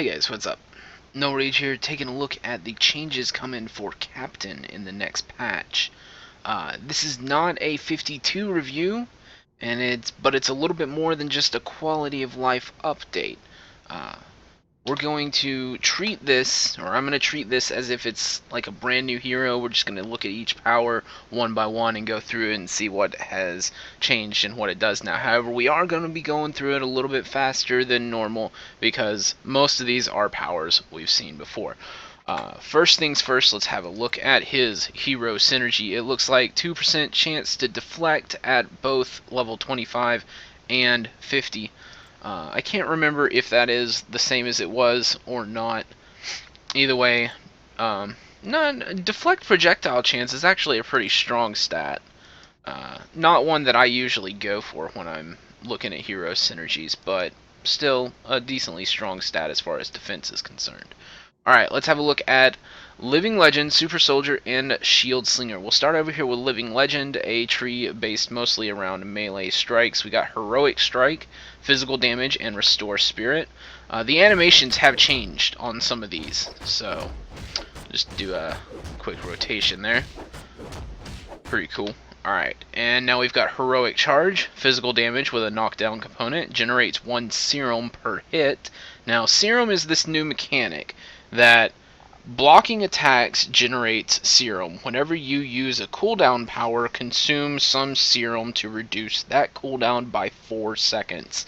Hey guys, what's up? Nullrage here, taking a look at the changes coming for Captain in the next patch. This is not a 52 review, but it's a little bit more than just a quality of life update. Uh, we're going to treat this, or I'm going to treat this as if it's like a brand new hero. We're just going to look at each power one by one and go through it and see what has changed and what it does now. However, we are going to be going through it a little bit faster than normal because most of these are powers we've seen before. First things first, let's have a look at his hero synergy. It looks like 2% chance to deflect at both level 25 and 50. I can't remember if that is the same as it was or not. Either way, deflect projectile chance is actually a pretty strong stat. Not one that I usually go for when I'm looking at hero synergies, but still a decently strong stat as far as defense is concerned. Alright, let's have a look at Living Legend, Super Soldier, and Shield Slinger. We'll start over here with Living Legend, a tree based mostly around melee strikes. We got Heroic Strike, Physical Damage, and Restore Spirit. The animations have changed on some of these, so just do a quick rotation there. Pretty cool. Alright, and now we've got Heroic Charge, Physical Damage with a knockdown component, generates 1 serum per hit. Now, serum is this new mechanic that blocking attacks generates serum. Whenever you use a cooldown power, consume some serum to reduce that cooldown by 4 seconds.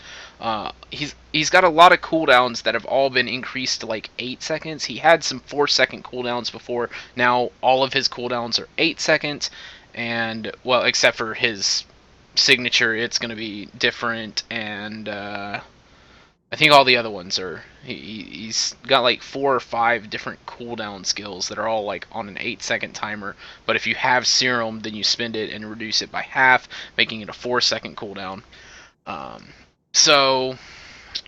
He's got a lot of cooldowns that have all been increased to like 8 seconds. He had some 4-second cooldowns before. Now all of his cooldowns are 8 seconds. And, well, except for his signature, it's going to be different. And I think all the other ones are... He's got like 4 or 5 different cooldown skills that are all like on an 8-second timer. But if you have serum, then you spend it and reduce it by half, making it a 4-second cooldown. So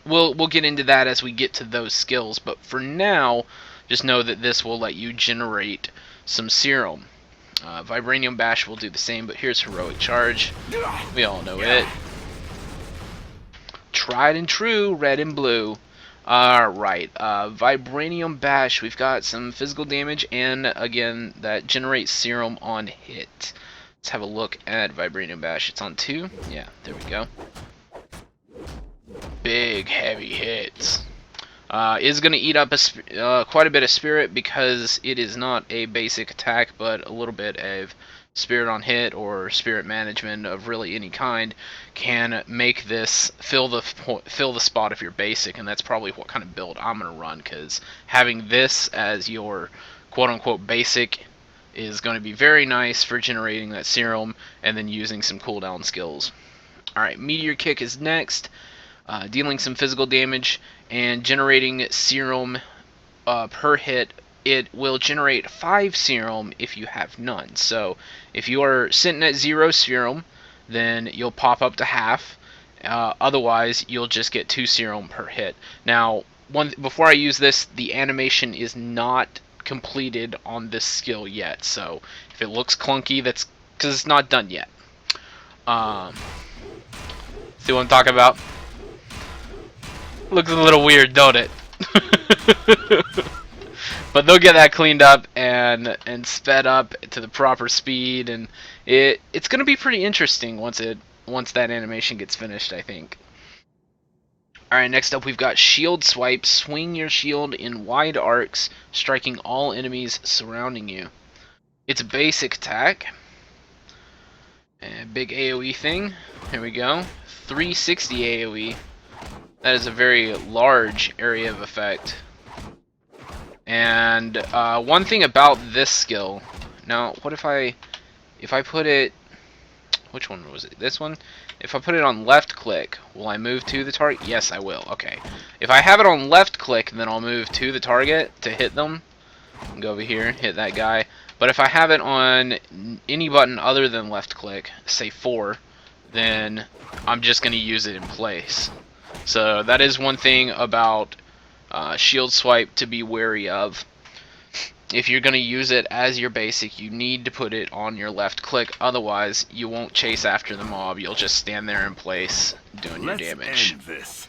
we'll get into that as we get to those skills. But for now, just know that this will let you generate some serum. Vibranium Bash will do the same, but here's Heroic Charge. We all know it. Tried and true, red and blue. Alright, Vibranium Bash, we've got some physical damage, and again, that generates serum on hit. Let's have a look at Vibranium Bash. It's on 2. Yeah, there we go. Big, heavy hits. Is going to eat up quite a bit of spirit because it is not a basic attack, but a little bit of spirit on hit or spirit management of really any kind can make this fill the spot of your basic, and that's probably what kind of build I'm going to run, because having this as your quote-unquote basic is going to be very nice for generating that serum and then using some cooldown skills. Alright, Meteor Kick is next. Dealing some physical damage and generating serum per hit. It will generate 5 serum if you have none. So if you are sitting at 0 serum, then you'll pop up to half. Otherwise, you'll just get 2 serum per hit. Now, before I use this, the animation is not completed on this skill yet. So if it looks clunky, that's because it's not done yet. See what I'm talking about? Looks a little weird, don't it? But they'll get that cleaned up and sped up to the proper speed, and it's gonna be pretty interesting once that animation gets finished, I think. Alright, next up we've got Shield Swipe. Swing your shield in wide arcs, striking all enemies surrounding you. It's a basic attack. And big AoE thing. Here we go. 360 AoE. That is a very large area of effect. And one thing about this skill, now what if I put it, which one was it? This one? If I put it on left click, will I move to the target? Yes, I will. Okay. If I have it on left click, then I'll move to the target to hit them. Go over here, hit that guy. But if I have it on any button other than left click, say 4, then I'm just going to use it in place. So that is one thing about Shield Swipe to be wary of. If you're going to use it as your basic, you need to put it on your left click. Otherwise, you won't chase after the mob. You'll just stand there in place doing your damage. End this.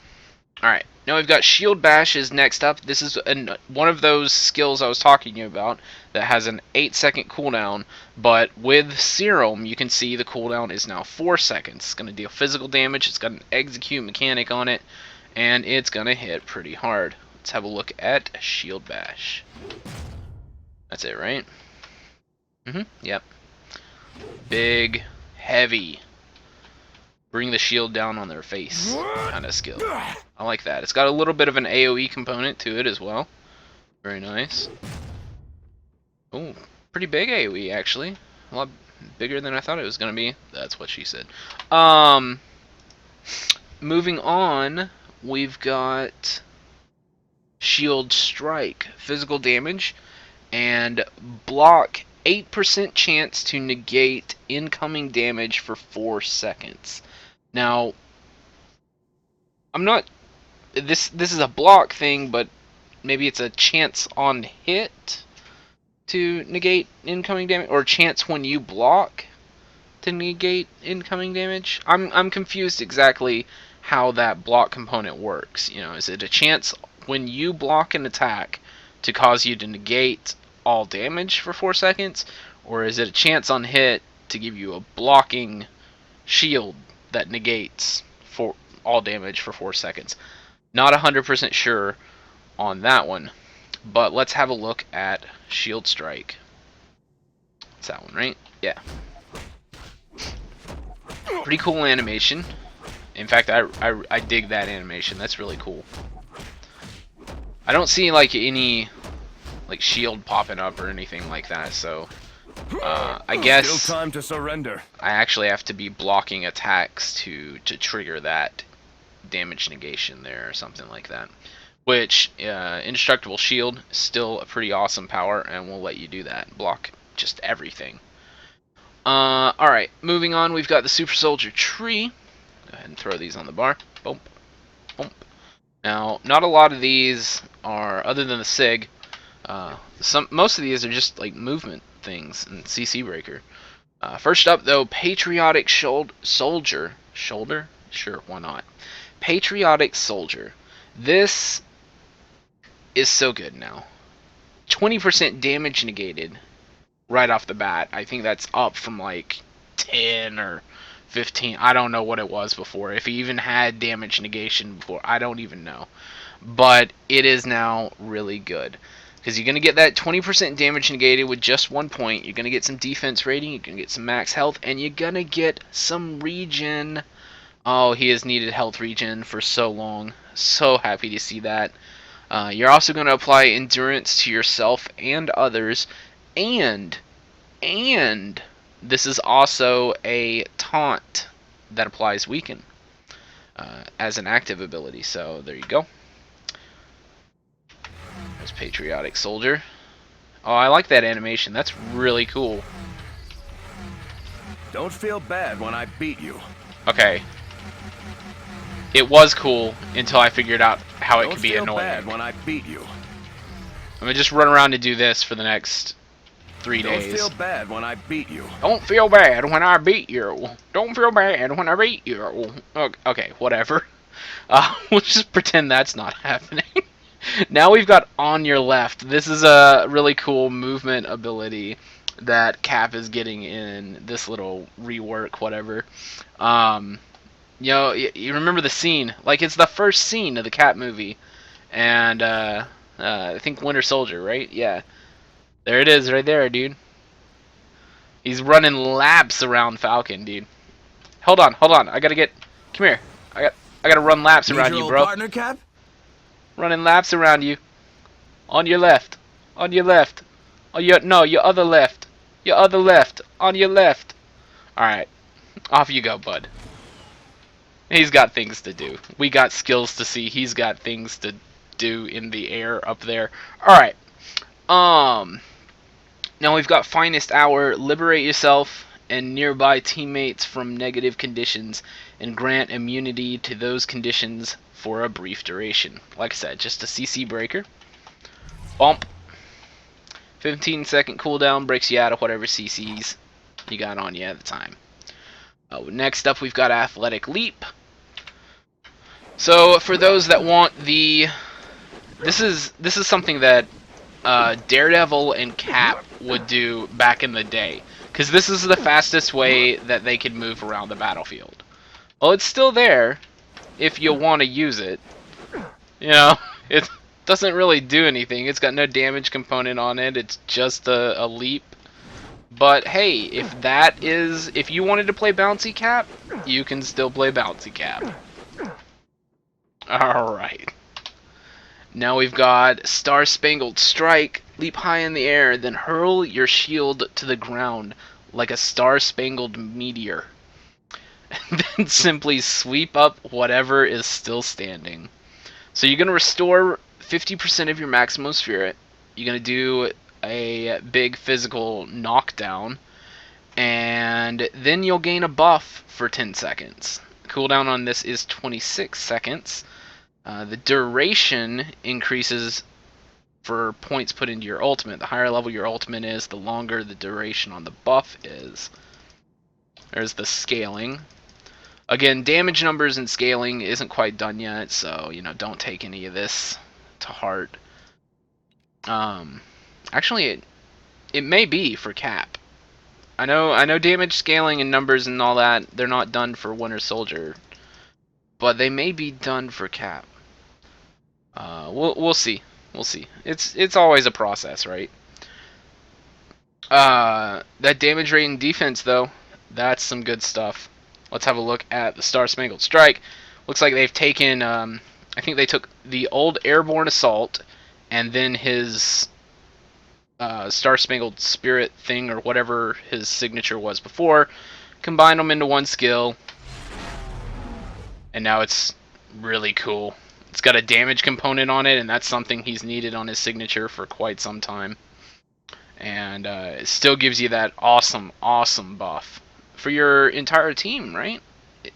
Alright, now we've got Shield Bash is next up. This is one of those skills I was talking to you about that has an 8-second cooldown, but with Serum, you can see the cooldown is now 4 seconds. It's going to deal physical damage, it's got an execute mechanic on it, and it's going to hit pretty hard. Let's have a look at Shield Bash. That's it, right? Yep. Big, heavy, bring the shield down on their face kind of skill. I like that. It's got a little bit of an AoE component to it as well. Very nice. Oh, pretty big AoE actually. A lot bigger than I thought it was going to be. That's what she said. Moving on, we've got Shield Strike. Physical damage and block 8% chance to negate incoming damage for 4 seconds. Now, I'm not... This is a block thing, but maybe it's a chance on hit to negate incoming damage, or chance when you block to negate incoming damage. I'm confused exactly how that block component works. You know, is it a chance when you block an attack to cause you to negate all damage for 4 seconds, or is it a chance on hit to give you a blocking shield that negates for all damage for 4 seconds? Not 100% sure on that one, but let's have a look at Shield Strike. It's that one, right? Yeah. Pretty cool animation. In fact, I dig that animation. That's really cool. I don't see like any like shield popping up or anything like that, so I guess still time to surrender. I actually have to be blocking attacks to trigger that damage negation there or something like that. Which Indestructible Shield is still a pretty awesome power and will let you do that. Block just everything. Alright, moving on, we've got the Super Soldier Tree. Go ahead and throw these on the bar. Boom. Boom. Now, not a lot of these are, other than the SIG, most of these are just like movement things and CC breaker. First up though, Patriotic Soldier. Shoulder? Sure, why not? Patriotic Soldier. This is so good now. 20% damage negated right off the bat. I think that's up from like 10 or 15. I don't know what it was before. If he even had damage negation before, I don't even know. But it is now really good. Because you're going to get that 20% damage negated with just 1 point. You're going to get some defense rating. You're going to get some max health. And you're going to get some regen. Oh, he has needed health regen for so long. So happy to see that. You're also going to apply endurance to yourself and others. And this is also a taunt that applies weaken as an active ability. So there you go. There's Patriotic Soldier. Oh, I like that animation. That's really cool. Don't feel bad when I beat you. Okay. It was cool until I figured out how it could be annoying. Don't feel bad when I beat you. I'm gonna just run around and do this for the next 3 days. Don't feel bad when I beat you. Don't feel bad when I beat you. Don't feel bad when I beat you. Okay, whatever. We'll just pretend that's not happening. Now we've got On Your Left. This is a really cool movement ability that Cap is getting in this little rework, whatever. You know, you remember the scene? Like, it's the first scene of the Cap movie. And, I think Winter Soldier, right? Yeah. There it is, right there, dude. He's running laps around Falcon, dude. Hold on. I gotta get... Come here. I gotta run laps around you, bro. Partner, Cap? Running laps around you. On your left. On your left. Oh, your other left. Your other left. On your left. Alright. Off you go, bud. He's got things to do. We got skills to see. He's got things to do in the air up there. Alright. Now we've got Finest Hour. Liberate yourself and nearby teammates from negative conditions and grant immunity to those conditions for a brief duration. Like I said, just a CC breaker. Bump. 15-second cooldown breaks you out of whatever CCs you got on you at the time. Next up, we've got Athletic Leap. So for those that want this is something that Daredevil and Cap would do back in the day, because this is the fastest way that they could move around the battlefield. Well, it's still there if you want to use it. You know, it doesn't really do anything. It's got no damage component on it. It's just a leap. But hey, if you wanted to play Bouncy Cap, you can still play Bouncy Cap. Alright. Now we've got Star Spangled Strike. Leap high in the air, then hurl your shield to the ground like a star-spangled meteor. And then simply sweep up whatever is still standing. So you're going to restore 50% of your maximum spirit. You're going to do a big physical knockdown. And then you'll gain a buff for 10 seconds. Cooldown on this is 26 seconds. The duration increases for points put into your ultimate. The higher level your ultimate is, the longer the duration on the buff is. There's the scaling. Again, damage numbers and scaling isn't quite done yet, so don't take any of this to heart. Actually, it may be for Cap. I know damage scaling and numbers and all that, they're not done for Winter Soldier, but they may be done for Cap. We'll see. We'll see. It's always a process, right? That damage rate and defense, though, that's some good stuff. Let's have a look at the Star Spangled Strike. Looks like they've taken, I think they took the old Airborne Assault and then his Star Spangled Spirit thing, or whatever his signature was before, combined them into one skill, and now it's really cool. It's got a damage component on it, and that's something he's needed on his signature for quite some time. And it still gives you that awesome, awesome buff for your entire team, right?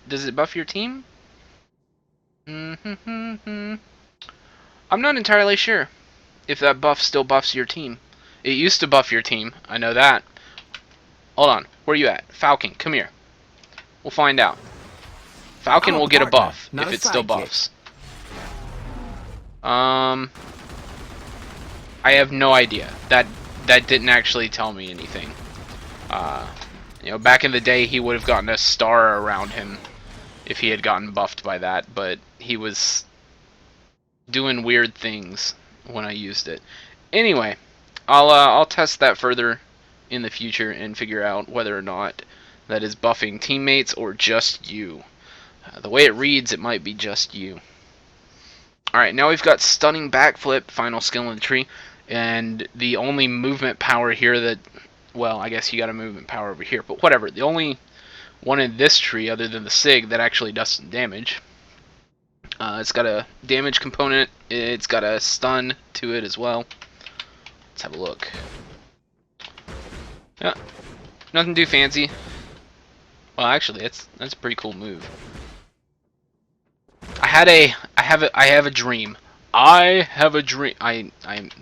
Does it buff your team? I'm not entirely sure if that buff still buffs your team. It used to buff your team, I know that. Hold on, where are you at? Falcon, come here. We'll find out. Falcon will get a buff if it still buffs. I have no idea. That didn't actually tell me anything. Back in the day, he would have gotten a star around him if he had gotten buffed by that, but he was doing weird things when I used it. Anyway, I'll test that further in the future and figure out whether or not that is buffing teammates or just you. The way it reads, it might be just you. Alright, now we've got Stunning Backflip, final skill in the tree, and the only movement power here that, well, I guess you got a movement power over here, but whatever, the only one in this tree other than the Sig that actually does some damage. It's got a damage component, it's got a stun to it as well. Let's have a look. Yeah, nothing too fancy. Well, actually, that's a pretty cool move. I have a dream. I have a dream. I'm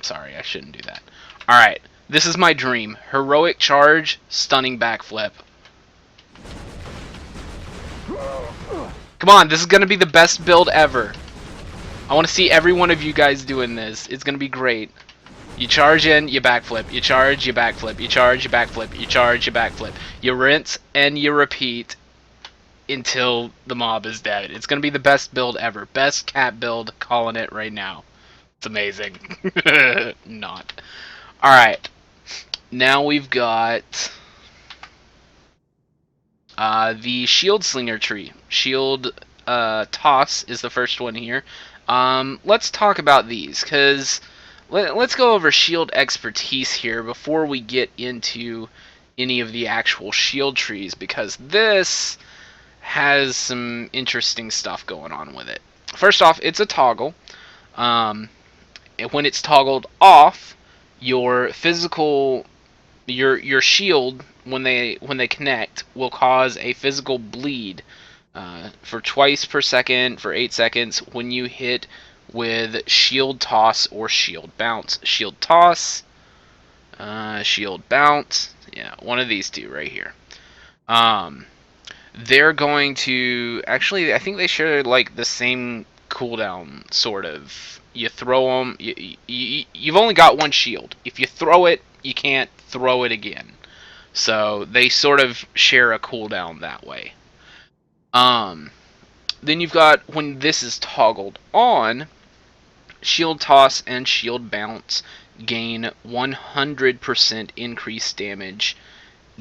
sorry, I shouldn't do that. Alright, this is my dream. Heroic charge, stunning backflip. Come on, this is gonna be the best build ever. I want to see every one of you guys doing this. It's gonna be great. You charge in, you backflip. You charge, you backflip. You charge, you backflip. You charge, you backflip. You rinse and you repeat until the mob is dead. It's gonna be the best build ever. Best Cap build, calling it right now. It's amazing. Not. Alright. Now we've got the Shield Slinger tree. Shield Toss is the first one here. Let's talk about these, because let's go over shield expertise here before we get into any of the actual shield trees, because this has some interesting stuff going on with it. First off, it's a toggle. When it's toggled off, your physical, your shield, when they connect, will cause a physical bleed for twice per second for 8 seconds when you hit with shield toss or shield bounce. Shield toss, shield bounce. Yeah, one of these two right here. they're going to actually. I think they share like the same cooldown, sort of. You throw them. You've only got one shield. If you throw it, you can't throw it again. So they sort of share a cooldown that way. Then you've got when this is toggled on, shield toss and shield bounce gain 100% increased damage,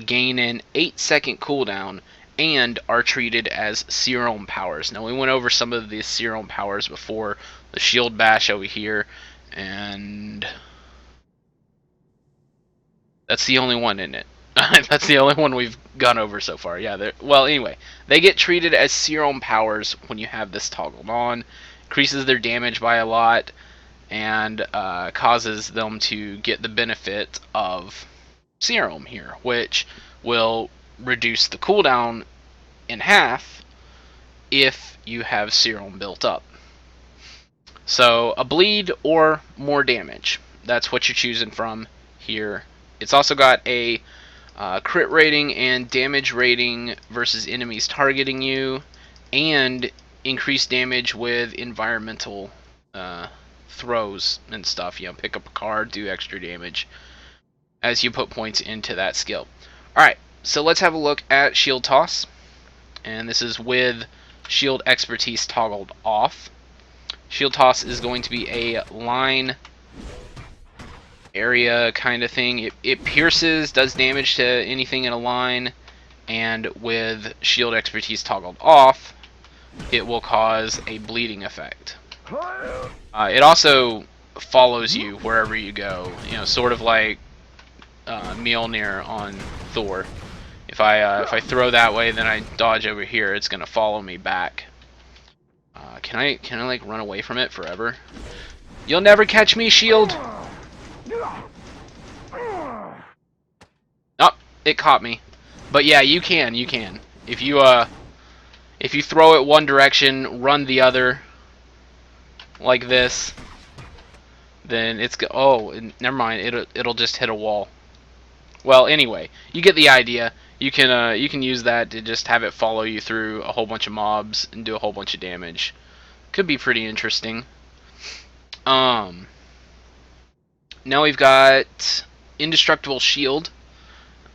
gain an 8-second cooldown, and are treated as serum powers. Now we went over some of the serum powers before, the shield bash over here, and that's the only one in it. That's the only one we've gone over so far. Yeah, well, anyway, they get treated as serum powers when you have this toggled on. Increases their damage by a lot, and causes them to get the benefit of serum here, which will reduce the cooldown in half if you have serum built up. So a bleed or more damage. That's what you're choosing from here. It's also got a crit rating and damage rating versus enemies targeting you, and increased damage with environmental throws and stuff. You know, pick up a card, do extra damage as you put points into that skill. Alright, so let's have a look at Shield Toss. And this is with Shield Expertise toggled off. Shield Toss is going to be a line area kind of thing. It pierces, does damage to anything in a line, and with Shield Expertise toggled off, it will cause a bleeding effect. It also follows you wherever you go, you know, sort of like Mjolnir on Thor. If I throw that way, then I dodge over here, it's gonna follow me back. Can I like run away from it forever? You'll never catch me, shield. Oh, it caught me. But yeah, you can. If you throw it one direction, run the other, like this, then it's never mind. It'll just hit a wall. Well, anyway, you get the idea. You can use that to just have it follow you through a whole bunch of mobs and do a whole bunch of damage. Could be pretty interesting. Now we've got Indestructible Shield.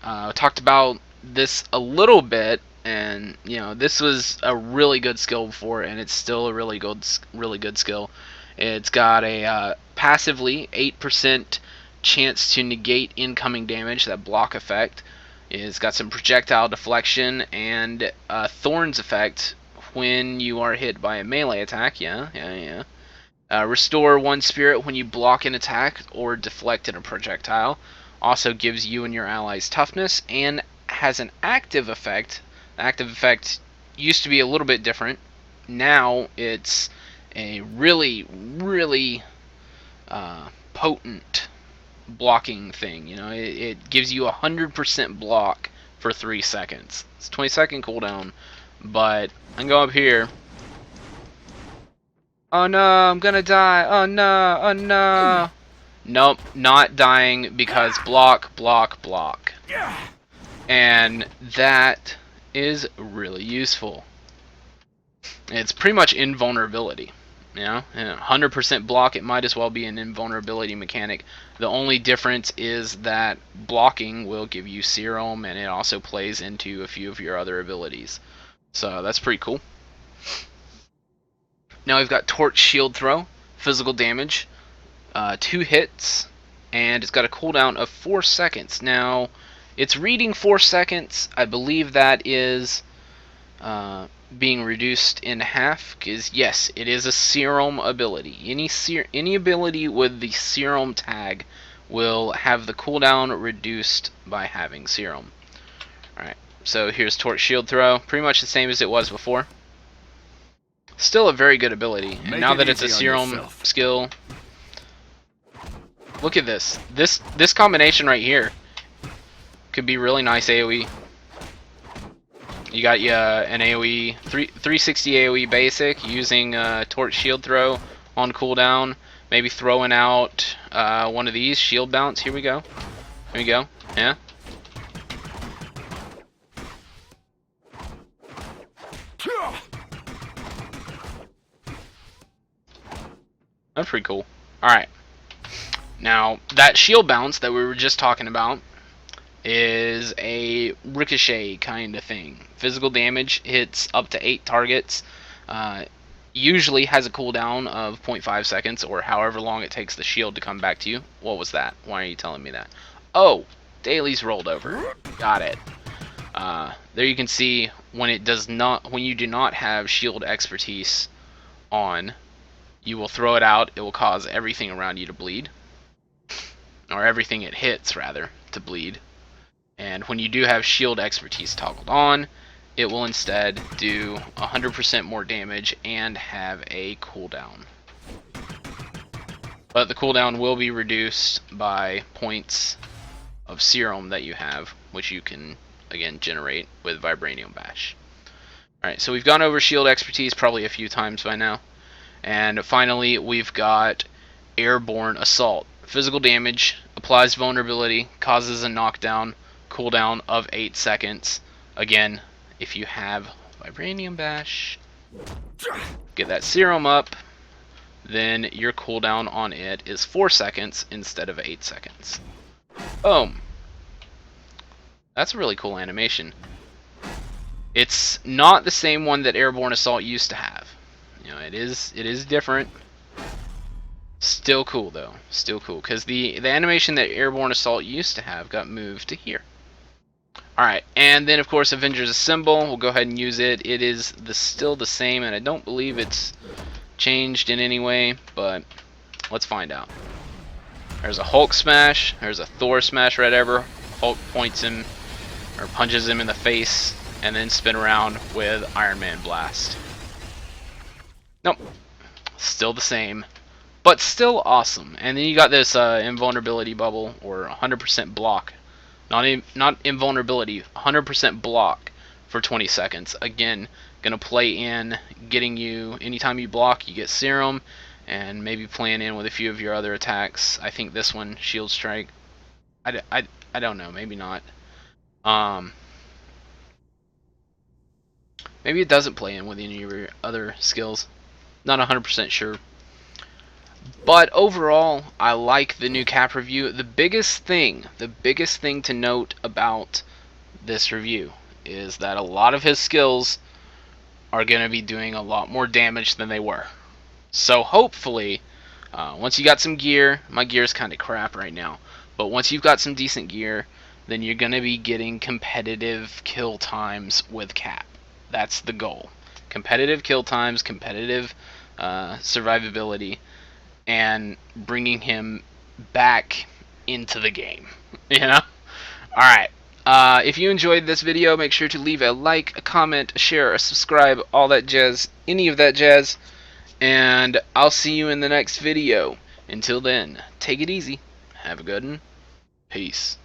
Talked about this a little bit, and you know, this was a really good skill before, and it's still a really good skill. It's got a passively 8% chance to negate incoming damage, that block effect. It's got some projectile deflection and thorns effect when you are hit by a melee attack. Restore 1 spirit when you block an attack or deflect in a projectile. Also gives you and your allies toughness, and has an active effect. The active effect used to be a little bit different. Now it's a really potent blocking thing. You know, it gives you 100% block for 3 seconds. It's 20-second cooldown, but I can go up here. Oh no, I'm gonna die. Oh no, oh no. Nope, not dying because block. And that is really useful. It's pretty much invulnerability. You know, 100% block, it might as well be an invulnerability mechanic. The only difference is that blocking will give you serum, and it also plays into a few of your other abilities. So that's pretty cool. Now we've got Torch Shield Throw, physical damage, 2 hits, and it's got a cooldown of 4 seconds. Now, it's reading 4 seconds. I believe that is being reduced in half, because yes, it is a serum ability. Any ability with the serum tag will have the cooldown reduced by having serum. Alright, so here's Torch Shield Throw, pretty much the same as it was before. Still a very good ability, and now that it's a serum skill, look at this. This combination right here could be really nice AoE. You got an AoE 360 AoE basic using Torch Shield Throw on cooldown, maybe throwing out one of these shield bounce. Here we go. Yeah. That's pretty cool. Alright. Now, that shield bounce that we were just talking about is a ricochet kind of thing. Physical damage hits up to 8 targets. Usually has a cooldown of 0.5 seconds or however long it takes the shield to come back to you. What was that? Why are you telling me that? Oh, Daly's rolled over. Got it. There you can see when you do not have shield expertise on, you will throw it out. It will cause everything around you to bleed, or everything it hits rather to bleed. And when you do have shield expertise toggled on, it will instead do 100% more damage and have a cooldown. But the cooldown will be reduced by points of serum that you have, which you can again generate with Vibranium Bash. Alright, so we've gone over shield expertise probably a few times by now. And finally, we've got Airborne Assault. Physical damage, applies vulnerability, causes a knockdown, cooldown of 8 seconds. Again, if you have Vibranium Bash, get that serum up, then your cooldown on it is 4 seconds instead of 8 seconds. Boom. That's a really cool animation. It's not the same one that Airborne Assault used to have. You know, it is different. Still cool though. Still cool, because the animation that Airborne Assault used to have got moved to here. Alright, and then of course Avengers Assemble, we'll go ahead and use it. It is still the same, and I don't believe it's changed in any way, but let's find out. There's a Hulk smash, there's a Thor smash right over. Hulk points him, or punches him in the face, and then spin around with Iron Man Blast. Nope, still the same, but still awesome. And then you got this invulnerability bubble, or 100% block. Not invulnerability, 100% block for 20 seconds. Again, gonna play in getting you, anytime you block, you get serum, and maybe playing in with a few of your other attacks. I think this one, Shield Strike, I don't know, maybe not. Maybe it doesn't play in with any of your other skills. Not 100% sure. But overall, I like the new cap review. The biggest thing to note about this review is that a lot of his skills are going to be doing a lot more damage than they were. So hopefully, once you got some gear, my gear is kind of crap right now, but once you've got some decent gear, then you're going to be getting competitive kill times with Cap. That's the goal. Competitive kill times, competitive survivability, and bringing him back into the game. You know? Alright. If you enjoyed this video, make sure to leave a like, a comment, a share, a subscribe, all that jazz, any of that jazz. And I'll see you in the next video. Until then, take it easy. Have a good one. Peace.